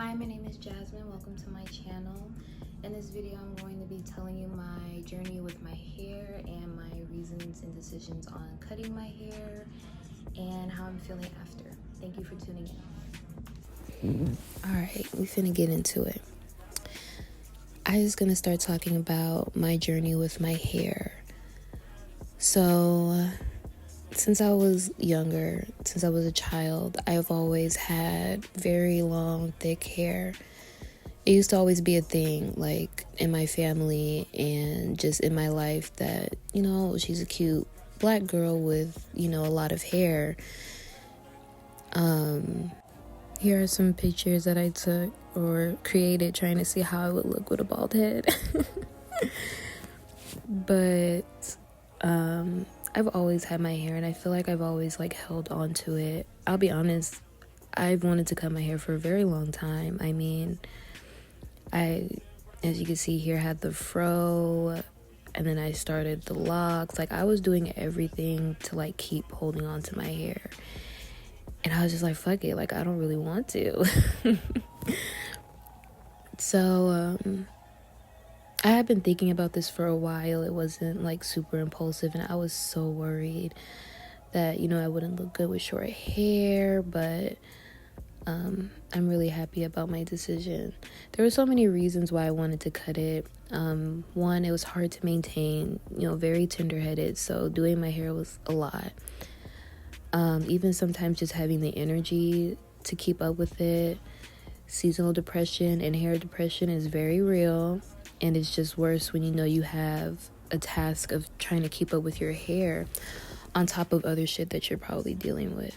Hi, my name is Jasmine. Welcome to my channel. In this video, I'm going to be telling you my journey with my hair and my reasons and decisions on cutting my hair and how I'm feeling after. Thank you for tuning in. Alright, we finna get into it. I'm just gonna start talking about my journey with my hair. So, since I was younger, since I was a child, I've always had very long, thick hair. It used to always be a thing, like, in my family and just in my life that, she's a cute black girl with, a lot of hair. Here are some pictures that I took or created trying to see how I would look with a bald head. But, I've always had my hair and I feel like I've always held on to it. I'll be honest, I've wanted to cut my hair for a very long time. I mean, as you can see here, had the fro and then I started the locks. I was doing everything to keep holding on to my hair. And I was just like, fuck it, I don't really want to. So, I had been thinking about this for a while. It wasn't super impulsive, and I was so worried that I wouldn't look good with short hair, but I'm really happy about my decision. There were so many reasons why I wanted to cut it. One, it was hard to maintain, very tender-headed, so doing my hair was a lot. Even sometimes just having the energy to keep up with it. Seasonal depression and hair depression is very real. And it's just worse when you have a task of trying to keep up with your hair on top of other shit that you're probably dealing with.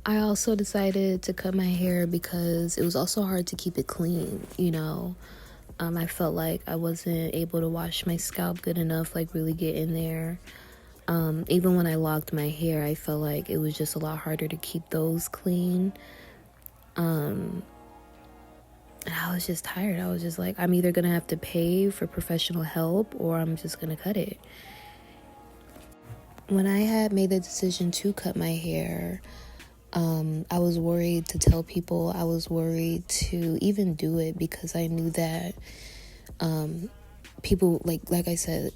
I also decided to cut my hair because it was also hard to keep it clean, I felt like I wasn't able to wash my scalp good enough, really get in there. Even when I locked my hair, I felt like it was just a lot harder to keep those clean. And I was just tired. I was just like, I'm either going to have to pay for professional help or I'm just going to cut it. When I had made the decision to cut my hair, I was worried to tell people. I was worried to even do it because I knew that people, like I said,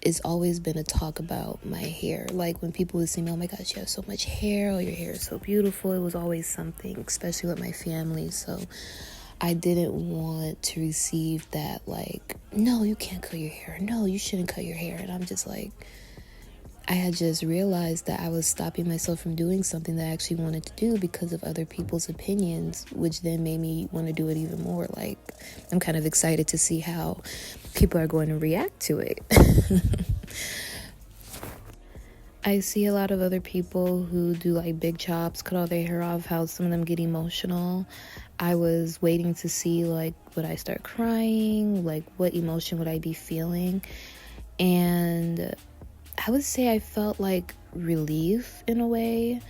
it's always been a talk about my hair. When people would see me, oh my gosh, you have so much hair. Oh, your hair is so beautiful. It was always something, especially with my family. So I didn't want to receive that, no, you can't cut your hair. No, you shouldn't cut your hair. And I'm just I had just realized that I was stopping myself from doing something that I actually wanted to do because of other people's opinions, which then made me want to do it even more. I'm kind of excited to see how people are going to react to it. I see a lot of other people who do big chops, cut all their hair off, how some of them get emotional. I was waiting to see would I start crying, what emotion would I be feeling, and I would say I felt relief in a way.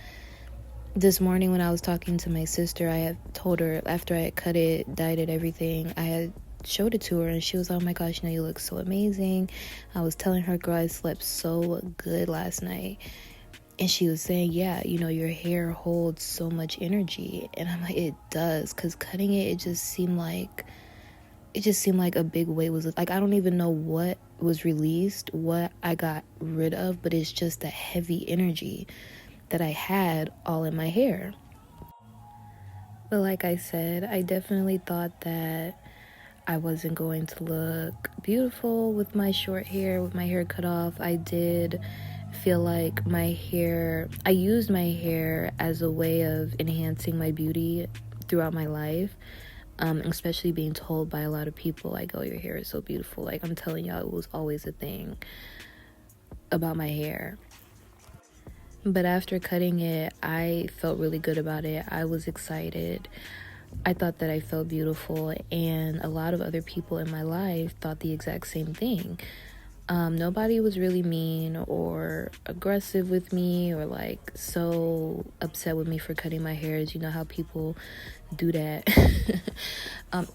This morning when I was talking to my sister, I had told her after I had cut it, dyed it, everything, I had showed it to her and she was like, oh my gosh, you look so amazing. I was telling her, girl, I slept so good last night. And she was saying, yeah, your hair holds so much energy. And I'm like, it does, because cutting it, it just seemed like a big weight was I don't even know what was released, what I got rid of, but it's just that heavy energy that I had all in my hair. But like I said, I definitely thought that I wasn't going to look beautiful with my short hair, with my hair cut off. I did feel like I used my hair as a way of enhancing my beauty throughout my life. Especially being told by a lot of people oh, your hair is so beautiful. I'm telling y'all, it was always a thing about my hair. But after cutting it, I felt really good about it. I was excited. I thought that I felt beautiful, and a lot of other people in my life thought the exact same thing. Nobody was really mean or aggressive with me or so upset with me for cutting my hair. You know how people do that.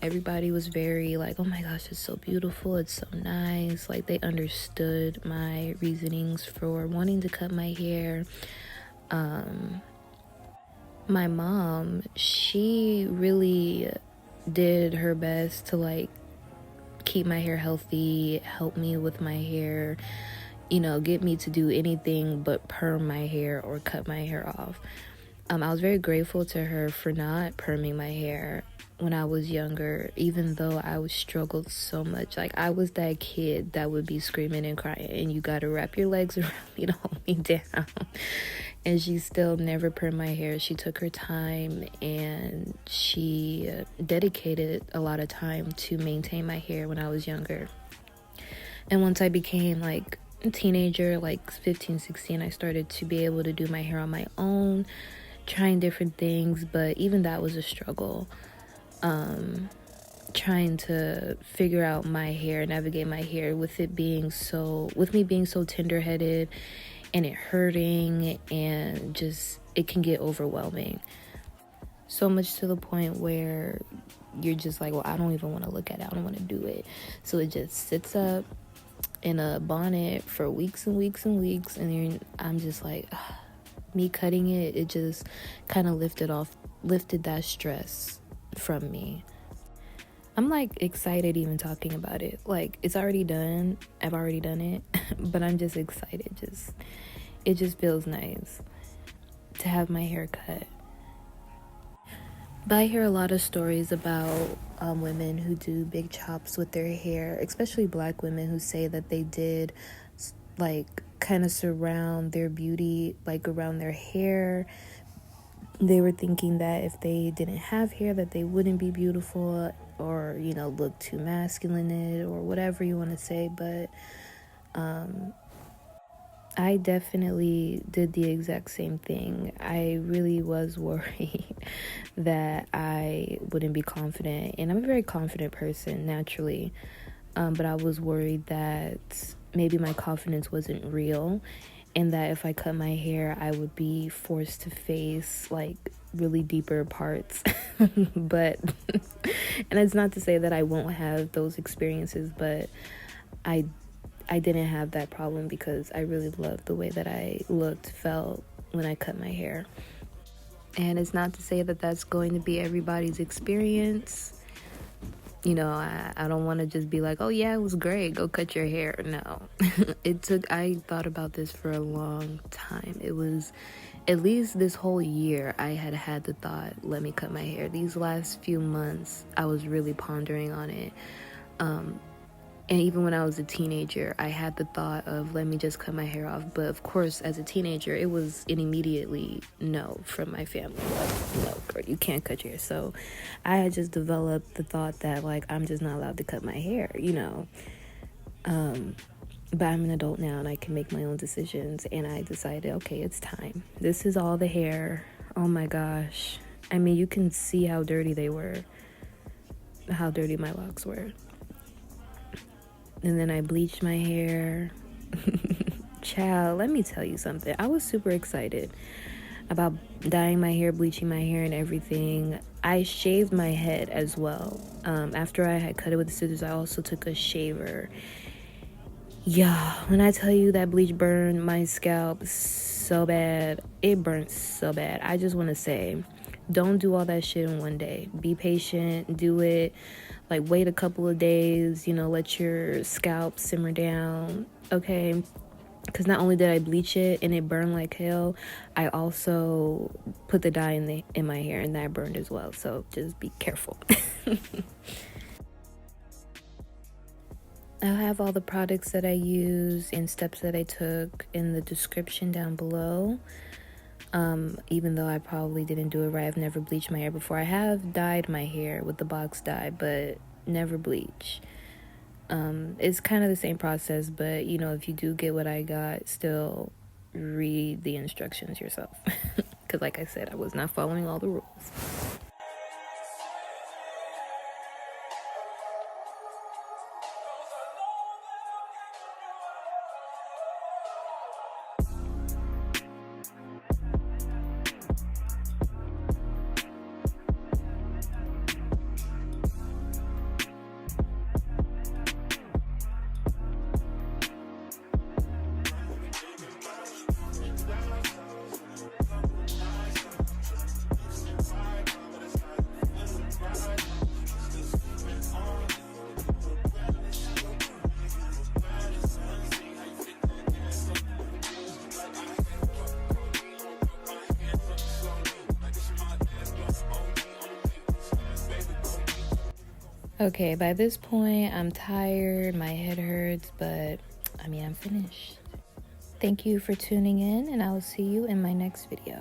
Everybody was very oh my gosh, it's so beautiful, it's so nice. They understood my reasonings for wanting to cut my hair. My mom, she really did her best to like keep my hair healthy, help me with my hair, get me to do anything but perm my hair or cut my hair off. I was very grateful to her for not perming my hair when I was younger, even though I was struggled so much. Like, I was that kid that would be screaming and crying, and you gotta wrap your legs around me to hold me down. And she still never permed my hair. She took her time, and she dedicated a lot of time to maintain my hair when I was younger. And once I became like a teenager, like 15, 16, I started to be able to do my hair on my own, trying different things, but even that was a struggle. Trying to figure out my hair, navigate my hair with me being so tender-headed and it hurting, and just it can get overwhelming. So much to the point where you're just like, well, I don't even want to look at it. I don't want to do it. So it just sits up in a bonnet for weeks and weeks and weeks, and then I'm just like, me cutting it, it just kind of lifted that stress from me. I'm like excited even talking about it. Like, it's already done. I've already done it, but I'm just excited. It just feels nice to have my hair cut. But I hear a lot of stories about women who do big chops with their hair, especially Black women who say that they did like kind of surround their beauty like around their hair. They were thinking that if they didn't have hair that they wouldn't be beautiful, or look too masculine, or whatever you want to say. But I definitely did the exact same thing. I really was worried that I wouldn't be confident, and I'm a very confident person naturally, but I was worried that maybe my confidence wasn't real, and that if I cut my hair I would be forced to face like really deeper parts. But and it's not to say that I won't have those experiences, but I didn't have that problem because I really loved the way that I felt when I cut my hair. And it's not to say that that's going to be everybody's experience. I don't want to just be like, oh yeah, it was great, go cut your hair. No. I thought about this for a long time. It was at least this whole year I had the thought, let me cut my hair. These last few months I was really pondering on it. And even when I was a teenager, I had the thought of, let me just cut my hair off. But of course, as a teenager, it was an immediately no from my family. Like, no, girl, you can't cut your hair. So I had just developed the thought that, like, I'm just not allowed to cut my hair, But I'm an adult now, and I can make my own decisions. And I decided, okay, it's time. This is all the hair. Oh my gosh. I mean, you can see how dirty they were, how dirty my locks were. And then I bleached my hair. Child, let me tell you something. I was super excited about dyeing my hair, bleaching my hair, and everything. I shaved my head as well. After I had cut it with the scissors, I also took a shaver. Yeah, when I tell you that bleach burned my scalp so bad, it burnt so bad. I just want to say, don't do all that shit in one day. Be patient, do it. Like, wait a couple of days, let your scalp simmer down, okay? Because not only did I bleach it and it burned like hell, I also put the dye in my hair, and that burned as well. So just be careful. I'll have all the products that I use and steps that I took in the description down below. Even though I probably didn't do it right, I've never bleached my hair before. I have dyed my hair with the box dye, but never bleach. It's kind of the same process, but if you do get what I got, still read the instructions yourself. Because like I said, I was not following all the rules. Okay, by this point, I'm tired, my head hurts, but I mean, I'm finished. Thank you for tuning in, and I will see you in my next video.